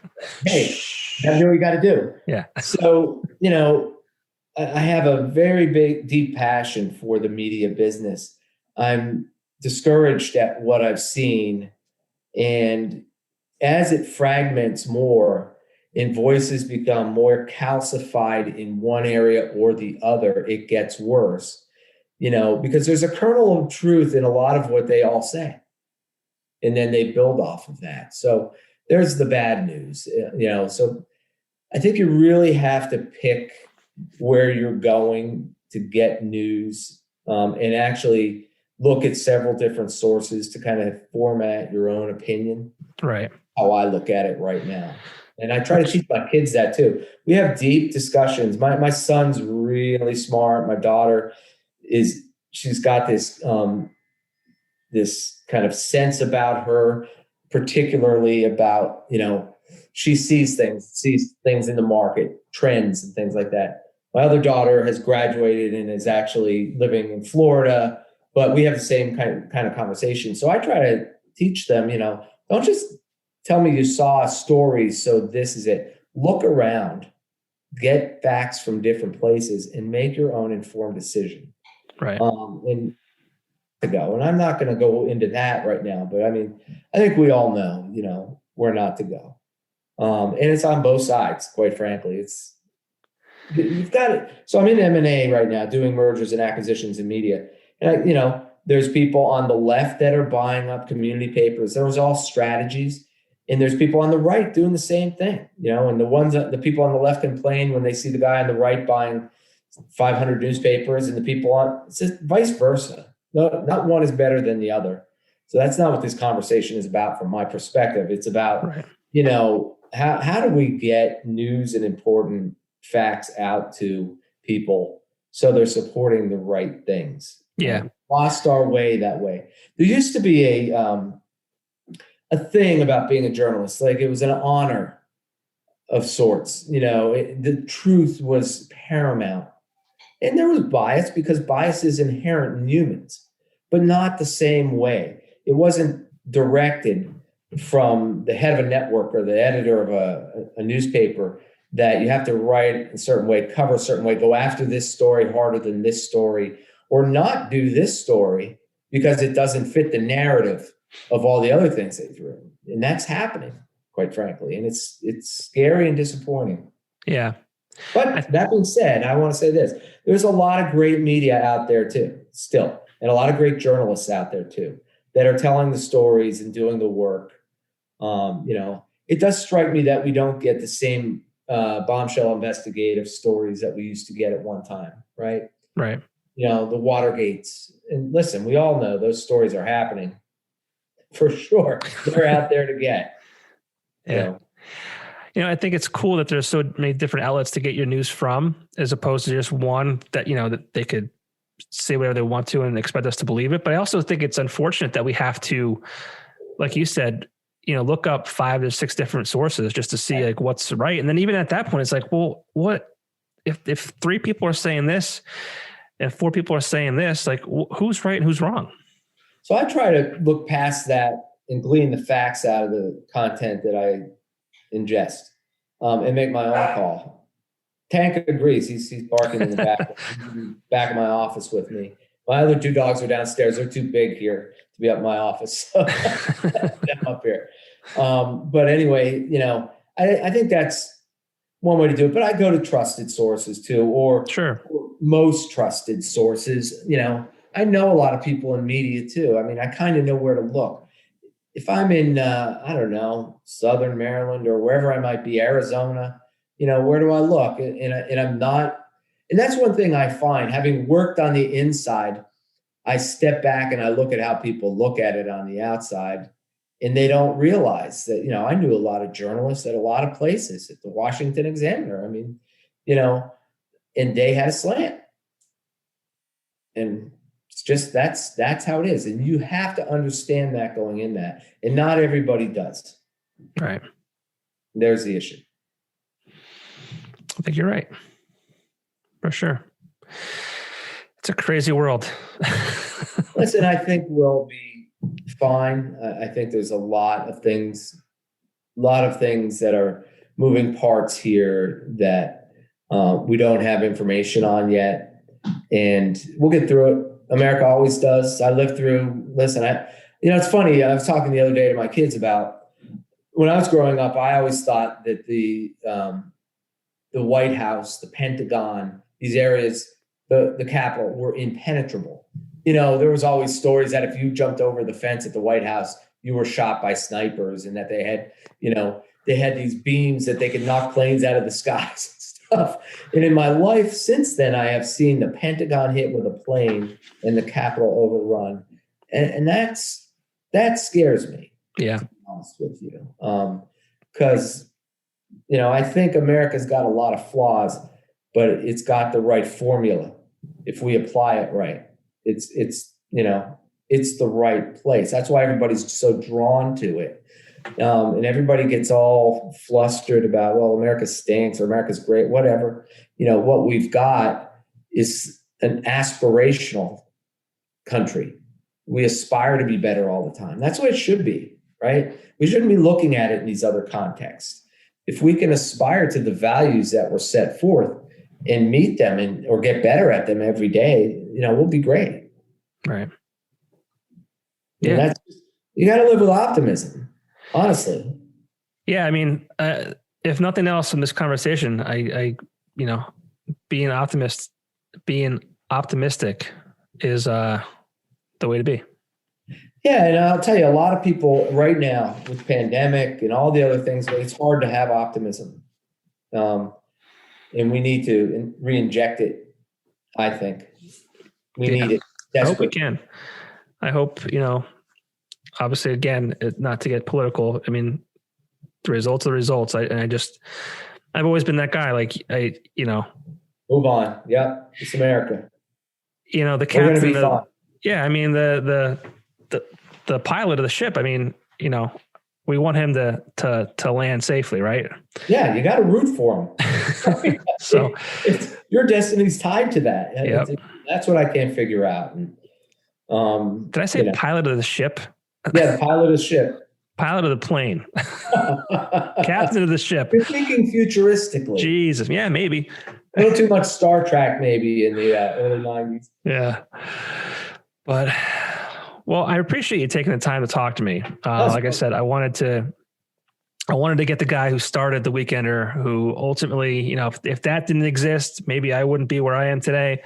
Hey, that's what you got to do. Yeah. So, I have a very big, deep passion for the media business. I'm discouraged at what I've seen. And as it fragments more and voices become more calcified in one area or the other, it gets worse, because there's a kernel of truth in a lot of what they all say. And then they build off of that. So there's the bad news, so I think you really have to pick where you're going to get news and actually look at several different sources to kind of format your own opinion. Right. How I look at it right now. And I try to teach my kids that too. We have deep discussions. My son's really smart. My daughter she's got this kind of sense about her, particularly about, she sees things in the market, trends and things like that. My other daughter has graduated and is actually living in Florida, but we have the same kind of conversation. So I try to teach them, don't just tell me you saw a story, so this is it. Look around, get facts from different places, and make your own informed decision. Right. And I'm not going to go into that right now, but I think we all know, where not to go. And it's on both sides, quite frankly. You've got it. So I'm in M&A right now, doing mergers and acquisitions in media. And there's people on the left that are buying up community papers. There was all strategies. And there's people on the right doing the same thing, and the people on the left complain when they see the guy on the right buying 500 newspapers, and the people it's just vice versa. No, not one is better than the other. So that's not what this conversation is about from my perspective. It's about, how do we get news and important facts out to people so they're supporting the right things? Yeah. Lost our way that way. There used to be a thing about being a journalist, like it was an honor of sorts. The truth was paramount. And there was bias because bias is inherent in humans, but not the same way. It wasn't directed from the head of a network or the editor of a newspaper that you have to write a certain way, cover a certain way, go after this story harder than this story, or not do this story because it doesn't fit the narrative of all the other things they've written. And that's happening, quite frankly. And it's scary and disappointing. Yeah. But that being said, I want to say this. There's a lot of great media out there too, still, and a lot of great journalists out there too, that are telling the stories and doing the work. It does strike me that we don't get the same bombshell investigative stories that we used to get at one time, right? Right. the Watergates. And listen, we all know those stories are happening for sure. They're out there to get. Yeah. I think it's cool that there's so many different outlets to get your news from, as opposed to just one that, that they could say whatever they want to and expect us to believe it. But I also think it's unfortunate that we have to, like you said, look up 5 to 6 different sources just to see like what's right. And then even at that point, it's like, well, what if 3 people are saying this and 4 people are saying this, like who's right and who's wrong? So I try to look past that and glean the facts out of the content that I ingest, and make my own call. Tank agrees. He's barking in the back of my office with me. My other 2 dogs are downstairs. They're too big here to be up in my office. So I'm up here. But anyway, I think that's one way to do it. But I go to trusted sources too, or most trusted sources. I know a lot of people in media too. I mean, I kind of know where to look. If I'm in, I don't know, Southern Maryland or wherever I might be, Arizona, where do I look? And I'm not, and that's one thing I find, having worked on the inside, I step back and I look at how people look at it on the outside, and they don't realize that, I knew a lot of journalists at a lot of places, at the Washington Examiner. I mean, and they had a slant. And it's just, that's how it is. And you have to understand that going in that. And not everybody does. Right. There's the issue. I think you're right. For sure. It's a crazy world. Listen, I think we'll be fine. I think there's a lot of things that are moving parts here that we don't have information on yet. And we'll get through it. America always does. I lived through, listen, it's funny. I was talking the other day to my kids about when I was growing up, I always thought that the White House, the Pentagon, these areas, the Capitol were impenetrable. There was always stories that if you jumped over the fence at the White House, you were shot by snipers, and that they had these beams that they could knock planes out of the skies and stuff. And in my life since then, I have seen the Pentagon hit with a plane and the Capitol overrun. And that scares me. Yeah. To be honest with you. Because, I think America's got a lot of flaws, but it's got the right formula. If we apply it right, it's the right place. That's why everybody's so drawn to it. And everybody gets all flustered about, well, America stinks or America's great, whatever. What we've got is an aspirational country. We aspire to be better all the time. That's what it should be, right? We shouldn't be looking at it in these other contexts. If we can aspire to the values that were set forth and meet them or get better at them every day, we'll be great. Right. Yeah. You got to live with optimism, honestly. Yeah. I mean, if nothing else in this conversation, I being optimistic is the way to be. Yeah. And I'll tell you, a lot of people right now with pandemic and all the other things, it's hard to have optimism. And we need to re-inject it, I think. We need it. I hope we can. I hope, obviously, again, not to get political. I mean, the results are the results. I've always been that guy. Like, move on. Yep. It's America. The captain. I mean, the pilot of the ship. I mean, we want him to land safely, right? Yeah, you got to root for him. So your destiny's tied to that. Yep. That's what I can't figure out. And, did I say pilot of the ship? Yeah, the pilot of the ship. Pilot of the plane. Captain of the ship. You're thinking futuristically. Jesus. Yeah, maybe. A little too much Star Trek maybe in the early 90s. Yeah. But, well, I appreciate you taking the time to talk to me. Like I said, I wanted to get the guy who started the Weekender, who ultimately, if that didn't exist, maybe I wouldn't be where I am today.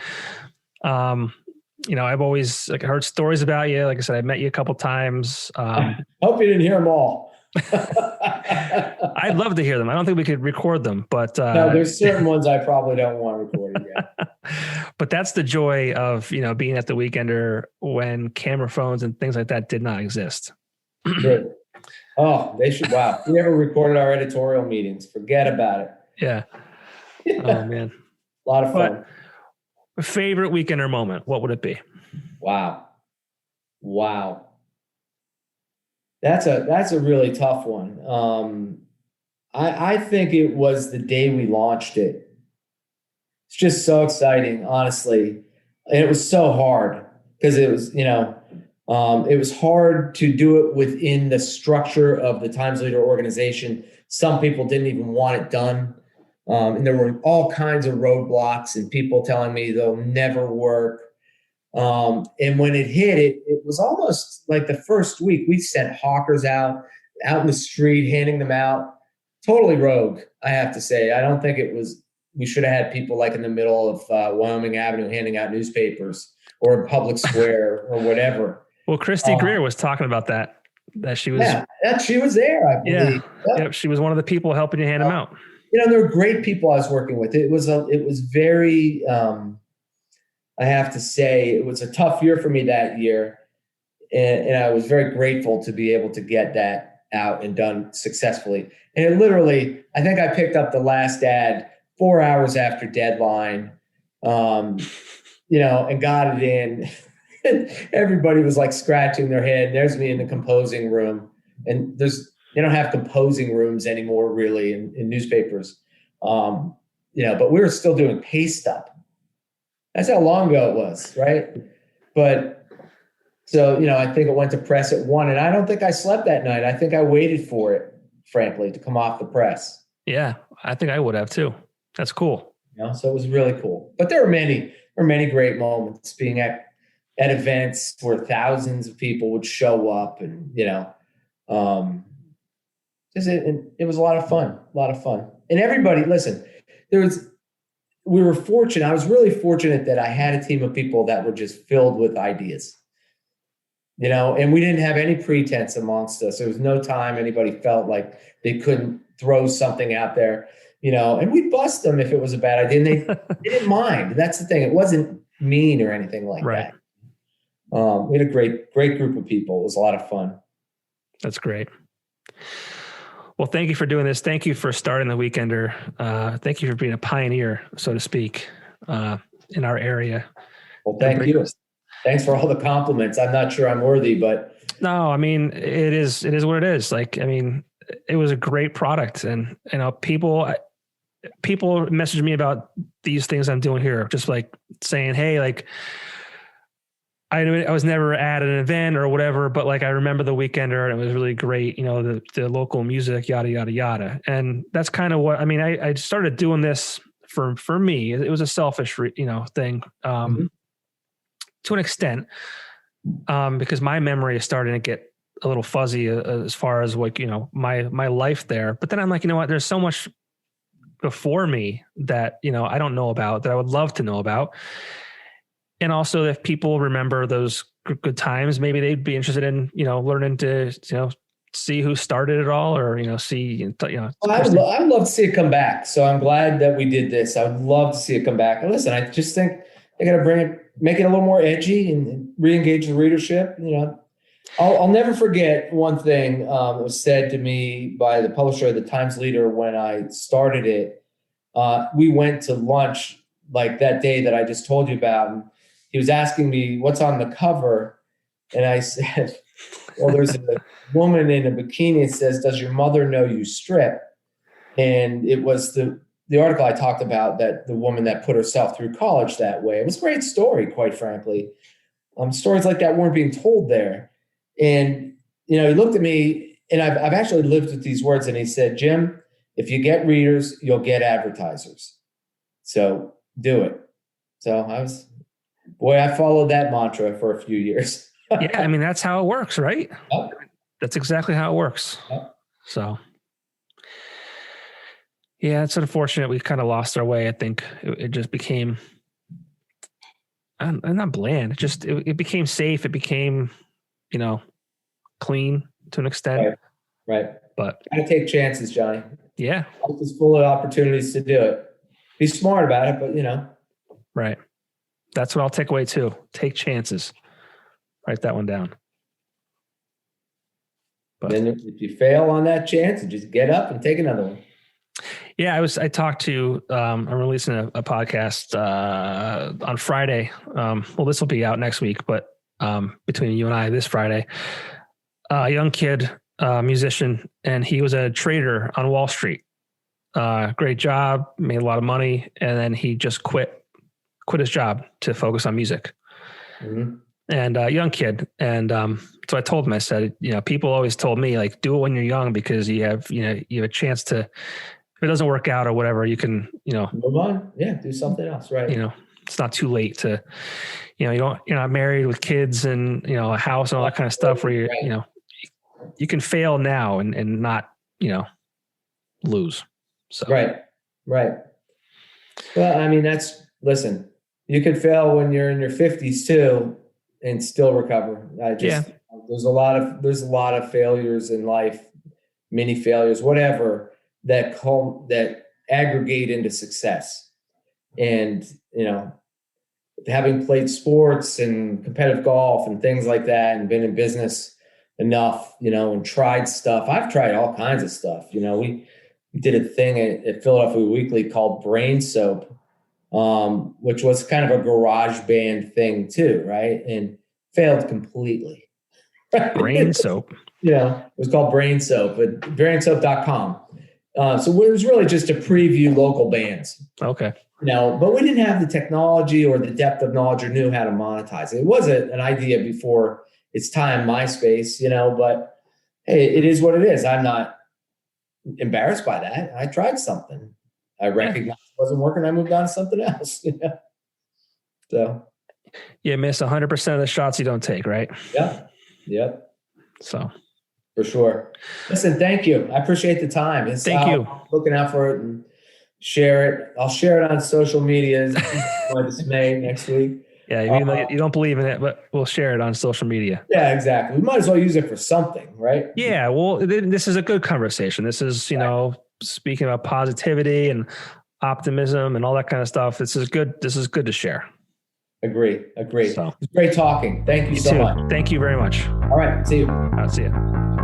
I've always heard stories about you. Like I said, I met you a couple times. I hope you didn't hear them all. I'd love to hear them. I don't think we could record them, but No, there's certain ones I probably don't want recorded yet. but that's the joy of, being at the Weekender when camera phones and things like that did not exist. True. Oh, they should. Wow. We never recorded our editorial meetings. Forget about it. Yeah. Oh man. A lot of fun. But favorite Weekender moment, what would it be? Wow. That's a really tough one. I think it was the day we launched it. It's just so exciting, honestly. And it was so hard because it was, it was hard to do it within the structure of the Times Leader organization. Some people didn't even want it done. And there were all kinds of roadblocks and people telling me they'll never work. And when it hit, it was almost like the first week we sent hawkers out in the street, handing them out. Totally rogue, I have to say. I don't think we should have had people like in the middle of Wyoming Avenue handing out newspapers or in Public Square or whatever. Well, Christy Greer was talking about that she was. Yeah, she was there, I believe. Yeah. Yep, she was one of the people helping you hand them out. There were great people I was working with. It was very, I have to say, it was a tough year for me that year. And I was very grateful to be able to get that out and done successfully. And it literally, I think I picked up the last ad 4 hours after deadline, and got it in. And everybody was like scratching their head. There's me in the composing room. And they don't have composing rooms anymore, really, in newspapers. But we were still doing paste up. That's how long ago it was, right? But so, I think it went to press at 1, and I don't think I slept that night. I think I waited for it, frankly, to come off the press. Yeah, I think I would have too. That's cool. So it was really cool. But there were many great moments being at events where thousands of people would show up, and it was a lot of fun. And everybody, listen, we were fortunate. I was really fortunate that I had a team of people that were just filled with ideas, and we didn't have any pretense amongst us. There was no time anybody felt like they couldn't throw something out there, and we'd bust them if it was a bad idea. And they didn't mind. That's the thing. It wasn't mean or anything like that. We had a great group of people. It was a lot of fun. That's great. Well, thank you for doing this. Thank you for starting the Weekender. Thank you for being a pioneer, so to speak, in our area. Well, thank you. Thanks for all the compliments. I'm not sure I'm worthy, but no, I mean, it is what it is. Like, I mean, it was a great product, and people message me about these things I'm doing here, just like saying, hey, like, I was never at an event or whatever, but like I remember the Weekender and it was really great, the local music, yada, yada, yada. And that's kind of what, I mean, I started doing this for me. It was a selfish, thing to an extent, because my memory is starting to get a little fuzzy as far as like, my life there. But then I'm like, you know what, there's so much before me that, I don't know about, that I would love to know about. And also, if people remember those good times, maybe they'd be interested in, learning to, see who started it all, or, see, Well, I'd love to see it come back. So I'm glad that we did this. I would love to see it come back. And listen, I just think they got to make it a little more edgy and re-engage the readership. I'll never forget one thing that was said to me by the publisher of the Times Leader when I started it. We went to lunch like that day that I just told you about. And he was asking me what's on the cover. And I said, well, there's a woman in a bikini. It says, does your mother know you strip? And it was the article I talked about, that the woman that put herself through college that way. It was a great story, quite frankly. Stories like that weren't being told there. And, he looked at me, and I've actually lived with these words. And he said, Jim, if you get readers, you'll get advertisers. So do it. So I followed that mantra for a few years. Yeah. I mean, that's how it works, right? Yep. That's exactly how it works. Yep. So yeah, it's unfortunate. We kind of lost our way. I think it just became, I'm not bland. It became safe. It became, clean to an extent. Right. Right. But Gotta take chances, Johnny. yeah. Life is full of opportunities to do it. Be smart about it, but Right. That's what I'll take away too. Take chances. Write that one down. But then if you fail on that chance, just get up and take another one. yeah, I talked to, I'm releasing a podcast on Friday. Well, this will be out next week, but between you and I this Friday, a young kid, musician, and he was a trader on Wall Street. Great job, made a lot of money. And then he just quit his job to focus on music. Mm-hmm. And young kid. And so I told him, I said, people always told me, like, do it when you're young, because you have a chance to, if it doesn't work out or whatever, you can, move on. Yeah. Do something else. Right. It's not too late to, you're not married with kids and, a house and all that kind of stuff where you, right. You can fail now and not, lose. So. Right. Well, I mean, listen, you could fail when you're in your 50s too, and still recover. There's a lot of failures in life, mini failures, whatever, that aggregate into success. And, having played sports and competitive golf and things like that, and been in business enough, and tried stuff. I've tried all kinds of stuff. We did a thing at Philadelphia Weekly called Brain Soap, which was kind of a garage band thing too, right? And failed completely. Brain Soap. It was called Brain Soap, but brainsoap.com. So it was really just to preview local bands. Okay. But we didn't have the technology or the depth of knowledge or knew how to monetize it. It was an idea before its time, MySpace, but hey, it is what it is. I'm not embarrassed by that. I tried something. I recognized it wasn't working. I moved on to something else. So you miss 100% of the shots you don't take, right? Yeah. Yep. So for sure. Listen, thank you. I appreciate the time. Thank you. Looking out for it and share it. I'll share it on social media. My dismay next week. Yeah, you don't believe in it, but we'll share it on social media. Yeah, exactly. We might as well use it for something, right? Yeah, well, this is a good conversation. This is, speaking about positivity and optimism and all that kind of stuff. This is good to share. Agree. So, It's great talking. Thank you so much. Thank you very much. All right. See you. I'll see you.